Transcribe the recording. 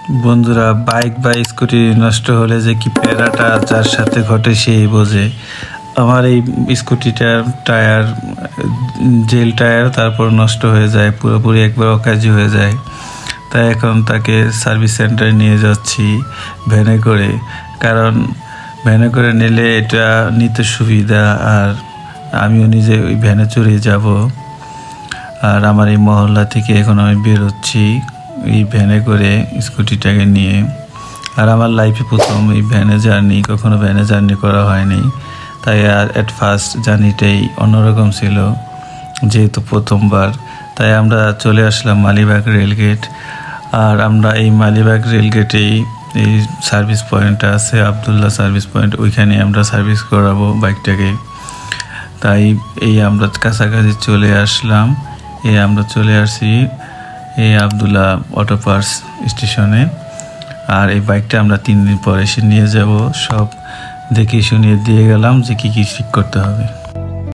বন্ধুরা, বাইক বা স্কুটি নষ্ট হলে যে কি প্যারাটা যার সাথে ঘটে সেই বোঝে। আমার এই স্কুটিটার টায়ার, জেল টায়ার, তারপর নষ্ট হয়ে যায়, পুরোপুরি একবার অকাজি হয়ে যায়। তাই এখন তাকে সার্ভিস সেন্টারে নিয়ে যাচ্ছি ভ্যানে করে, কারণ ভ্যানে করে নিলে এটা নিতে সুবিধা, আর আমিও নিজে ওই ভ্যানে চড়ে যাব। আর আমার এই মহল্লা থেকে এখন আমি বেরোচ্ছি এই ভ্যানে করে, স্কুটিটাকে নিয়ে। আর আমার লাইফে প্রথম এই ভ্যানে জার্নি, কখনো ভ্যানে জার্নি করা হয়নি, তাই আর অ্যাট ফার্স্ট জার্নিটাই অন্যরকম ছিল, যেহেতু প্রথমবার। তাই আমরা চলে আসলাম মালিবাগ রেলগেট। আর আমরা এই মালিবাগ রেলগেটেই এই সার্ভিস পয়েন্টটা আছে, আবদুল্লাহ সার্ভিস পয়েন্ট, ওইখানে আমরা সার্ভিস করাবো বাইকটাকে। তাই এই আমরা কাছাকাছি চলে আসলাম। আমরা চলে আসছি এই আবদুল্লাহ অটো পার্টস স্টেশনে। আর এই বাইকটা আমরা 3 দিন পরে এসে নিয়ে যাব। সব দেখে শুনিয়ে দিয়ে গেলাম যে কী কী ঠিক করতে হবে।